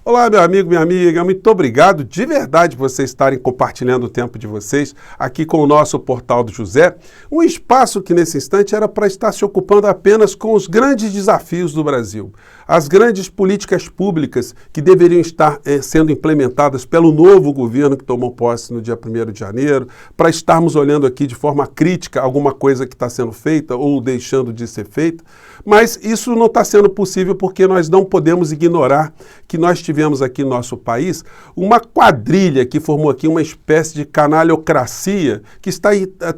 Olá, meu amigo, minha amiga, muito obrigado de verdade por vocês estarem compartilhando o tempo de vocês aqui com o nosso Portal do José, um espaço que nesse instante era para estar se ocupando apenas com os grandes desafios do Brasil, as grandes políticas públicas que deveriam estar sendo implementadas pelo novo governo que tomou posse no dia 1º de janeiro, para estarmos olhando aqui de forma crítica alguma coisa que está sendo feita ou deixando de ser feita, mas isso não está sendo possível porque nós não podemos ignorar que nós tivemos aqui no nosso país uma quadrilha que formou aqui uma espécie de canalhocracia que está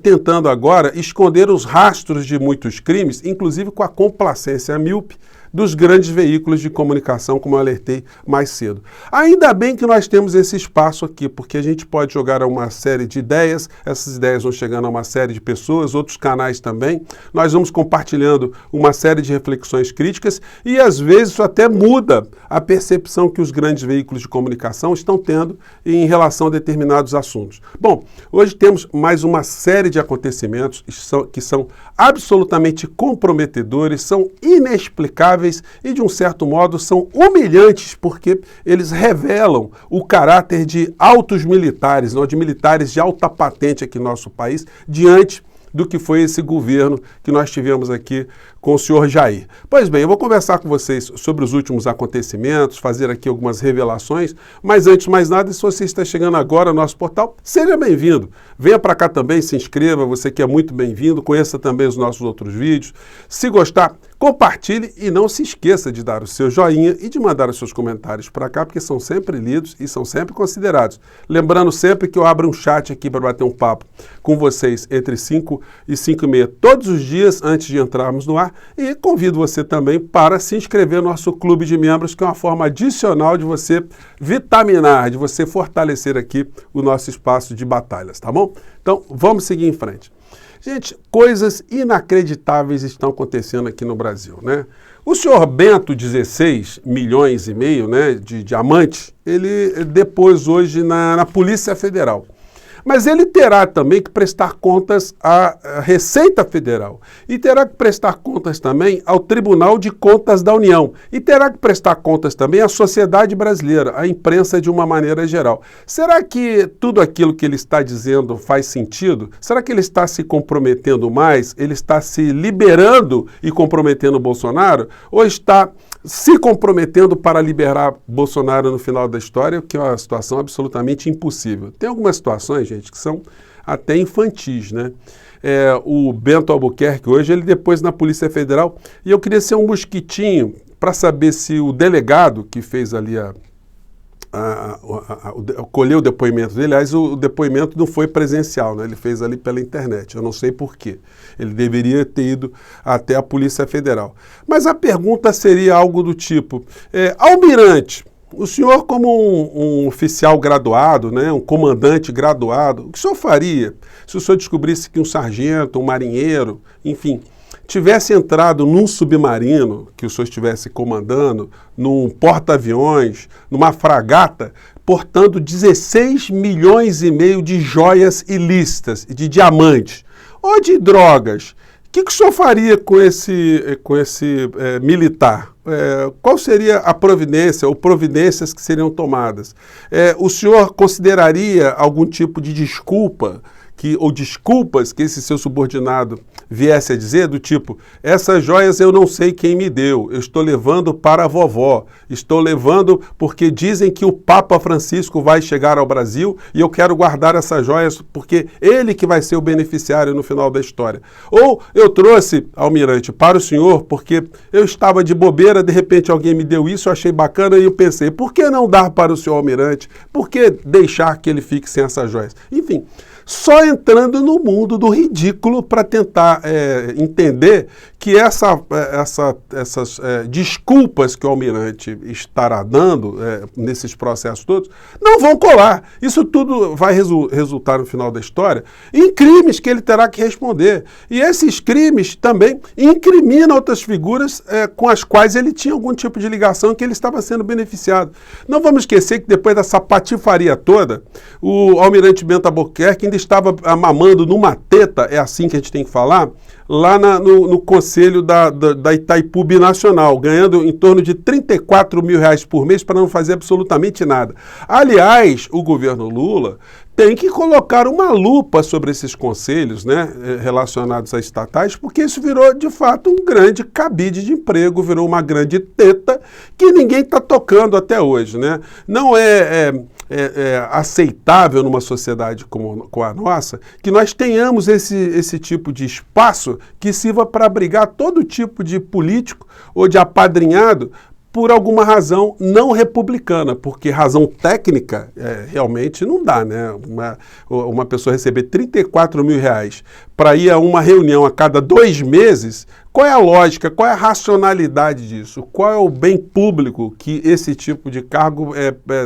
tentando agora esconder os rastros de muitos crimes, inclusive com a complacência míope dos grandes veículos de comunicação, como eu alertei mais cedo. Ainda bem que nós temos esse espaço aqui, porque a gente pode jogar uma série de ideias, essas ideias vão chegando a uma série de pessoas, outros canais também, nós vamos compartilhando uma série de reflexões críticas e às vezes isso até muda a percepção que os grandes veículos de comunicação estão tendo em relação a determinados assuntos. Bom, hoje temos mais uma série de acontecimentos que são absolutamente comprometedores, são inexplicáveis e, de um certo modo, são humilhantes porque eles revelam o caráter de altos militares, não, de militares de alta patente aqui no nosso país, diante do que foi esse governo que nós tivemos aqui com o senhor Jair. Pois bem, eu vou conversar com vocês sobre os últimos acontecimentos, fazer aqui algumas revelações, mas antes de mais nada, se você está chegando agora no nosso portal, seja bem-vindo. Venha para cá também, se inscreva, você que é muito bem-vindo, conheça também os nossos outros vídeos. Se gostar, compartilhe e não se esqueça de dar o seu joinha e de mandar os seus comentários para cá, porque são sempre lidos e são sempre considerados. Lembrando sempre que eu abro um chat aqui para bater um papo com vocês entre 5 e 5h30 todos os dias antes de entrarmos no ar e convido você também para se inscrever no nosso clube de membros, que é uma forma adicional de você vitaminar, de você fortalecer aqui o nosso espaço de batalhas, tá bom? Então, vamos seguir em frente. Gente, coisas inacreditáveis estão acontecendo aqui no Brasil, né? O senhor Bento, 16 milhões e meio, né, de diamantes, ele depôs hoje na Polícia Federal. Mas ele terá também que prestar contas à Receita Federal e terá que prestar contas também ao Tribunal de Contas da União e terá que prestar contas também à sociedade brasileira, à imprensa de uma maneira geral. Será que tudo aquilo que ele está dizendo faz sentido? Será que ele está se comprometendo mais? Ele está se liberando e comprometendo o Bolsonaro? Ou está se comprometendo para liberar Bolsonaro no final da história, o que é uma situação absolutamente impossível? Tem algumas situações, gente, que são até infantis, né? O Bento Albuquerque hoje, ele depois na Polícia Federal, e eu queria ser um mosquitinho para saber se o delegado que fez ali colheu o depoimento dele, aliás, o depoimento não foi presencial, né? Ele fez ali pela internet, eu não sei por quê. Ele deveria ter ido até a Polícia Federal. Mas a pergunta seria algo do tipo, Almirante, o senhor como um oficial graduado, né, um comandante graduado, o que o senhor faria se o senhor descobrisse que um sargento, um marinheiro, enfim, tivesse entrado num submarino que o senhor estivesse comandando, num porta-aviões, numa fragata, portando 16 milhões e meio de joias ilícitas, de diamantes, ou de drogas? O que o senhor faria com esse militar? Qual seria a providência ou providências que seriam tomadas? O senhor consideraria algum tipo de desculpa ou desculpas que esse seu subordinado viesse a dizer, do tipo, essas joias eu não sei quem me deu, eu estou levando para a vovó, estou levando porque dizem que o Papa Francisco vai chegar ao Brasil e eu quero guardar essas joias porque ele que vai ser o beneficiário no final da história. Ou eu trouxe, Almirante, para o senhor porque eu estava de bobeira, de repente alguém me deu isso, eu achei bacana e eu pensei, por que não dar para o senhor Almirante? Por que deixar que ele fique sem essas joias? Enfim, só entrando no mundo do ridículo para tentar entender que essas desculpas que o Almirante estará dando nesses processos todos não vão colar. Isso tudo vai resultar no final da história em crimes que ele terá que responder. E esses crimes também incriminam outras figuras com as quais ele tinha algum tipo de ligação e que ele estava sendo beneficiado. Não vamos esquecer que depois dessa patifaria toda, o Almirante Bento Albuquerque ainda estava mamando numa teta, é assim que a gente tem que falar, lá no conselho da Itaipu Binacional, ganhando em torno de R$34 mil por mês para não fazer absolutamente nada. Aliás, o governo Lula tem que colocar uma lupa sobre esses conselhos, né, relacionados a estatais, porque isso virou, de fato, um grande cabide de emprego, virou uma grande teta que ninguém está tocando até hoje, né? Não é aceitável numa sociedade como a nossa que nós tenhamos esse tipo de espaço que sirva para abrigar todo tipo de político ou de apadrinhado por alguma razão não republicana, porque razão técnica realmente não dá, né? Uma pessoa receber R$34 mil para ir a uma reunião a cada 2 meses, qual é a lógica, qual é a racionalidade disso? Qual é o bem público que esse tipo de cargo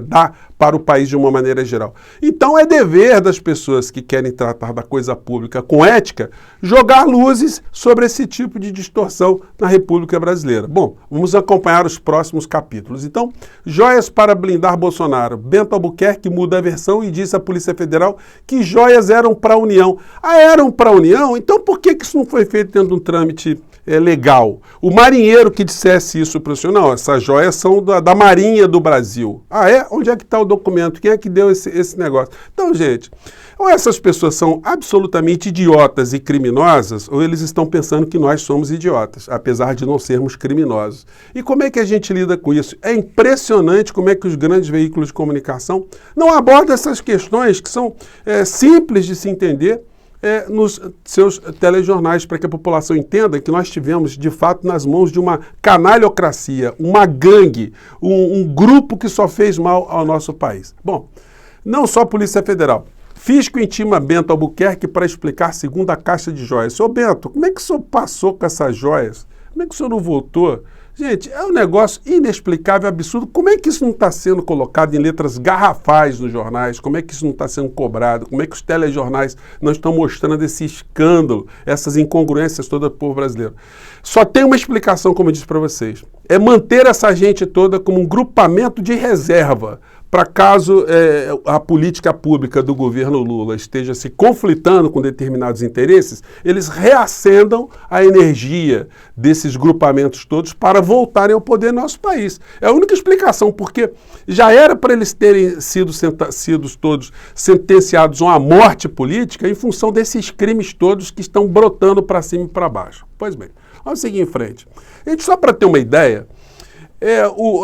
dá para o país de uma maneira geral? Então é dever das pessoas que querem tratar da coisa pública com ética jogar luzes sobre esse tipo de distorção na República Brasileira. Bom, vamos acompanhar os próximos capítulos. Então, joias para blindar Bolsonaro. Bento Albuquerque muda a versão e diz à Polícia Federal que joias eram para a União. Ah, eram para a União? Então por que isso não foi feito dentro de um trâmite legal? O marinheiro que dissesse isso para o senhor, não, essas joias são da Marinha do Brasil. Ah, é? Onde é que está o documento? Quem é que deu esse negócio? Então, gente, ou essas pessoas são absolutamente idiotas e criminosas, ou eles estão pensando que nós somos idiotas, apesar de não sermos criminosos. E como é que a gente lida com isso? É impressionante como é que os grandes veículos de comunicação não abordam essas questões que são simples de se entender, nos seus telejornais, para que a população entenda que nós estivemos, de fato, nas mãos de uma canalhocracia, uma gangue, um grupo que só fez mal ao nosso país. Bom, não só a Polícia Federal. Fisco intima Bento Albuquerque para explicar segunda caixa de joias. Senhor Bento, como é que o senhor passou com essas joias? Como é que o senhor não voltou? Gente, é um negócio inexplicável, absurdo. Como é que isso não está sendo colocado em letras garrafais nos jornais? Como é que isso não está sendo cobrado? Como é que os telejornais não estão mostrando esse escândalo, essas incongruências todas do povo brasileiro? Só tem uma explicação, como eu disse para vocês. É manter essa gente toda como um grupamento de reserva, para caso a política pública do governo Lula esteja se conflitando com determinados interesses, eles reacendam a energia desses grupamentos todos para voltarem ao poder no nosso país. É a única explicação, porque já era para eles terem sido todos sentenciados a uma morte política em função desses crimes todos que estão brotando para cima e para baixo. Pois bem, vamos seguir em frente. Gente, só para ter uma ideia,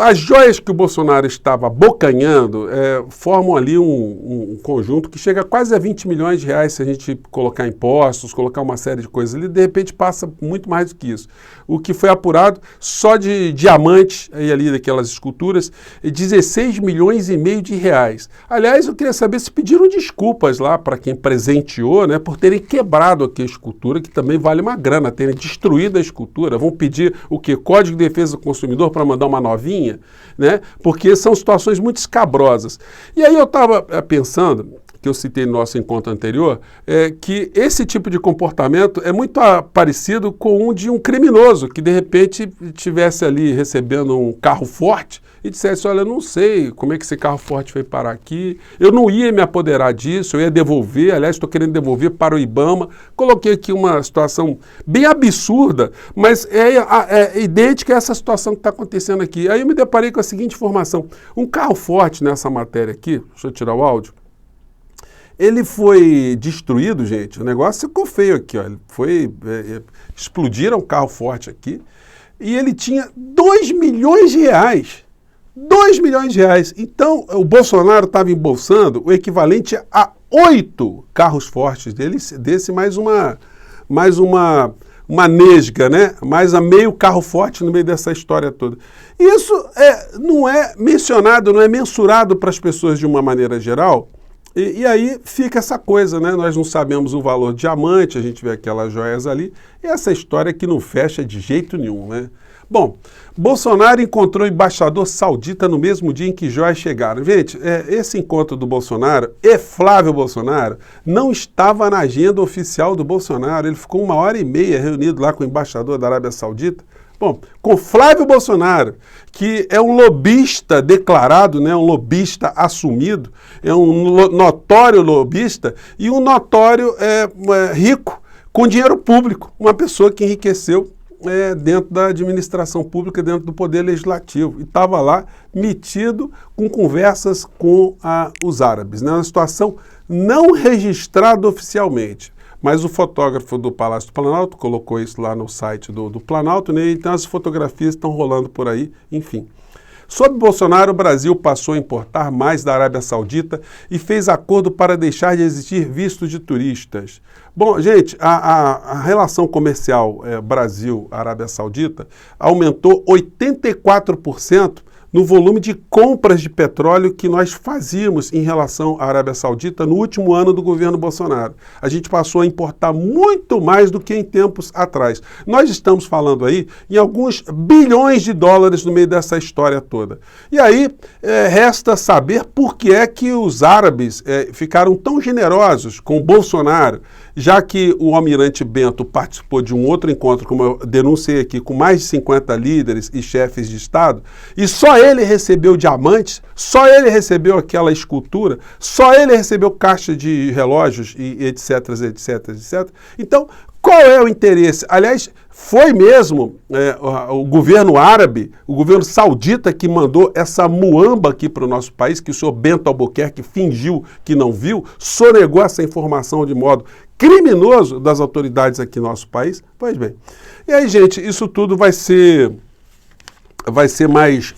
as joias que o Bolsonaro estava abocanhando formam ali um conjunto que chega quase a R$20 milhões se a gente colocar impostos, colocar uma série de coisas ali, de repente passa muito mais do que isso. O que foi apurado só de diamantes, aí ali daquelas esculturas, R$16,5 milhões. Aliás, eu queria saber se pediram desculpas lá para quem presenteou, né, por terem quebrado aqui a escultura, que também vale uma grana, terem destruído a escultura. Vão pedir o quê? Código de Defesa do Consumidor para mandar uma novinha, né? Porque são situações muito escabrosas. E aí eu estava pensando, que eu citei no nosso encontro anterior, que esse tipo de comportamento é muito parecido com o de um criminoso, que de repente estivesse ali recebendo um carro forte e dissesse, olha, eu não sei como é que esse carro forte foi parar aqui, eu não ia me apoderar disso, eu ia devolver, aliás, estou querendo devolver para o IBAMA. Coloquei aqui uma situação bem absurda, mas é idêntica a essa situação que está acontecendo aqui. Aí eu me deparei com a seguinte informação, um carro forte nessa matéria aqui, deixa eu tirar o áudio, ele foi destruído, gente, o negócio ficou feio aqui, ó. Explodiram um carro forte aqui e ele tinha R$2 milhões. R$2 milhões. Então, o Bolsonaro estava embolsando o equivalente a 8 carros fortes desse mais uma nesga, né? Mais a meio carro forte no meio dessa história toda. Isso não é mencionado, não é mensurado para as pessoas de uma maneira geral. E aí fica essa coisa, né? Nós não sabemos o valor de diamante, a gente vê aquelas joias ali, e essa história que não fecha de jeito nenhum, né? Bom, Bolsonaro encontrou o embaixador saudita no mesmo dia em que joias chegaram. Gente, esse encontro do Bolsonaro e Flávio Bolsonaro não estava na agenda oficial do Bolsonaro. Ele ficou 1h30 reunido lá com o embaixador da Arábia Saudita. Bom, com Flávio Bolsonaro, que é um lobista declarado, né, um lobista assumido, é um notório lobista e um notório rico, com dinheiro público, uma pessoa que enriqueceu dentro da administração pública, dentro do poder legislativo, e estava lá metido com conversas com os árabes, né? Uma situação não registrada oficialmente, mas o fotógrafo do Palácio do Planalto colocou isso lá no site do Planalto, né? Então as fotografias estão rolando por aí, enfim. Sob Bolsonaro, o Brasil passou a importar mais da Arábia Saudita e fez acordo para deixar de existir vistos de turistas. Bom, gente, a relação comercial Brasil-Arábia Saudita aumentou 84% no volume de compras de petróleo que nós fazíamos em relação à Arábia Saudita no último ano do governo Bolsonaro. A gente passou a importar muito mais do que em tempos atrás. Nós estamos falando aí em alguns bilhões de dólares no meio dessa história toda. E aí resta saber por que é que os árabes ficaram tão generosos com o Bolsonaro, já que o almirante Bento participou de um outro encontro, como eu denunciei aqui, com mais de 50 líderes e chefes de Estado, e só ele recebeu diamantes, só ele recebeu aquela escultura, só ele recebeu caixa de relógios e etc, etc, etc. Então, qual é o interesse? Aliás, foi mesmo o governo árabe, o governo saudita que mandou essa muamba aqui para o nosso país, que o senhor Bento Albuquerque fingiu que não viu, sonegou essa informação de modo criminoso das autoridades aqui no nosso país? Pois bem. E aí, gente, isso tudo vai ser mais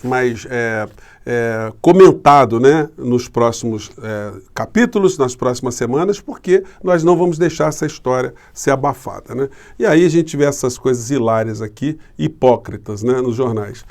comentado, né, nos próximos capítulos, nas próximas semanas, porque nós não vamos deixar essa história ser abafada, né? E aí a gente vê essas coisas hilárias aqui, hipócritas, né, nos jornais.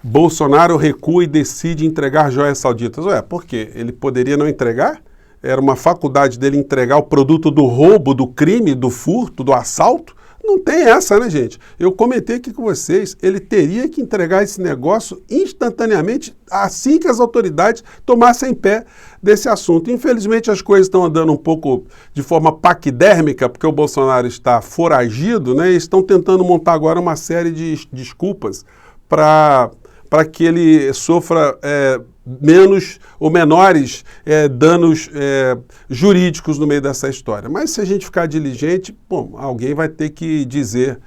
Bolsonaro recua e decide entregar joias sauditas. Ué, por quê? Ele poderia não entregar? Era uma faculdade dele entregar o produto do roubo, do crime, do furto, do assalto? Não tem essa, né, gente? Eu comentei aqui com vocês, ele teria que entregar esse negócio instantaneamente assim que as autoridades tomassem pé desse assunto. Infelizmente, as coisas estão andando um pouco de forma paquidérmica, porque o Bolsonaro está foragido, né? E estão tentando montar agora uma série de desculpas para que ele sofra menos ou menores danos jurídicos no meio dessa história. Mas se a gente ficar diligente, bom, alguém vai ter que dizer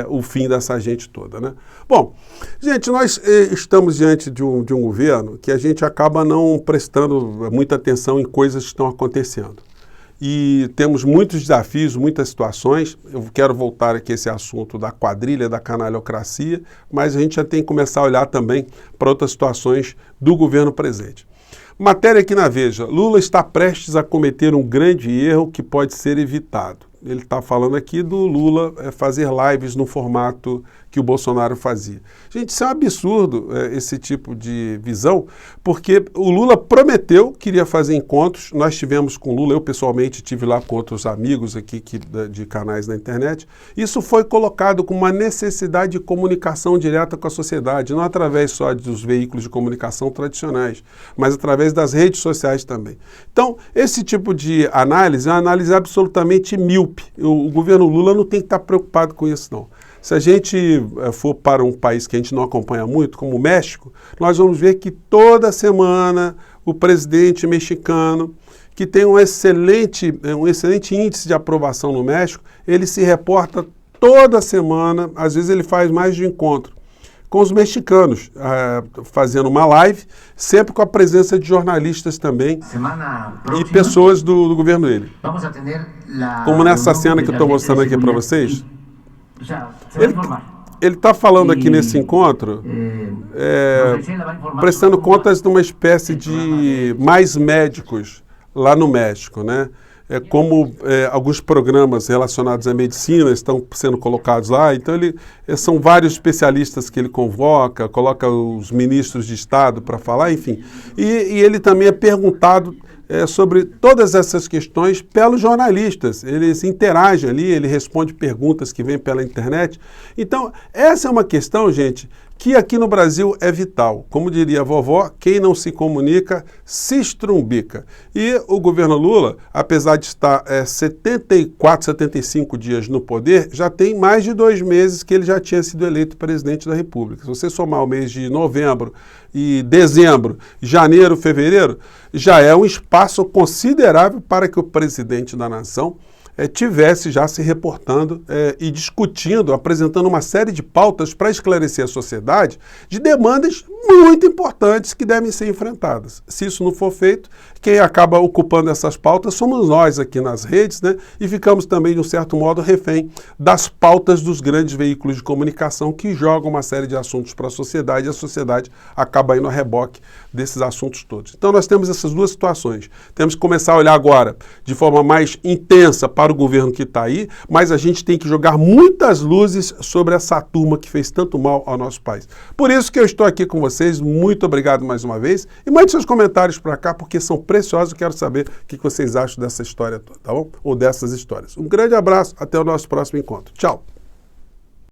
o fim dessa gente toda, né? Bom, gente, nós estamos diante de um governo que a gente acaba não prestando muita atenção em coisas que estão acontecendo. E temos muitos desafios, muitas situações. Eu quero voltar aqui a esse assunto da quadrilha, da canalhocracia, mas a gente já tem que começar a olhar também para outras situações do governo presente. Matéria aqui na Veja. Lula está prestes a cometer um grande erro que pode ser evitado. Ele está falando aqui do Lula fazer lives no formato que o Bolsonaro fazia. Gente, isso é um absurdo, esse tipo de visão, porque o Lula prometeu que iria fazer encontros. Nós tivemos com o Lula, eu pessoalmente estive lá com outros amigos aqui de canais na internet. Isso foi colocado como uma necessidade de comunicação direta com a sociedade, não através só dos veículos de comunicação tradicionais, mas através das redes sociais também. Então, esse tipo de análise é uma análise absolutamente míope. O governo Lula não tem que estar preocupado com isso, não. Se a gente for para um país que a gente não acompanha muito, como o México, nós vamos ver que toda semana o presidente mexicano, que tem um excelente índice de aprovação no México, ele se reporta toda semana, às vezes ele faz mais de um encontro com os mexicanos, fazendo uma live, sempre com a presença de jornalistas também e pessoas do governo dele. Como nessa cena que eu estou mostrando aqui para vocês, ele está falando aqui nesse encontro, prestando contas de uma espécie de mais médicos lá no México, né? Como alguns programas relacionados à medicina estão sendo colocados lá, então são vários especialistas que ele convoca, coloca os ministros de Estado para falar, enfim. E ele também é perguntado sobre todas essas questões pelos jornalistas. Eles interagem ali, ele responde perguntas que vêm pela internet. Então, essa é uma questão, gente, que aqui no Brasil é vital. Como diria a vovó, quem não se comunica se estrumbica. E o governo Lula, apesar de estar 74, 75 dias no poder, já tem mais de 2 meses que ele já tinha sido eleito presidente da República. Se você somar o mês de novembro e dezembro, janeiro, fevereiro, já é um espaço considerável para que o presidente da nação tivesse já se reportando e discutindo, apresentando uma série de pautas para esclarecer a sociedade de demandas muito importantes que devem ser enfrentadas. Se isso não for feito, quem acaba ocupando essas pautas somos nós aqui nas redes, né? E ficamos também, de um certo modo, refém das pautas dos grandes veículos de comunicação que jogam uma série de assuntos para a sociedade e a sociedade acaba indo a reboque desses assuntos todos. Então nós temos essas duas situações. Temos que começar a olhar agora de forma mais intensa para o governo que está aí, mas a gente tem que jogar muitas luzes sobre essa turma que fez tanto mal ao nosso país. Por isso que eu estou aqui com vocês, muito obrigado mais uma vez, e mande seus comentários para cá, porque são preciosos, eu quero saber o que vocês acham dessa história toda, tá bom? Ou dessas histórias. Um grande abraço, até o nosso próximo encontro. Tchau!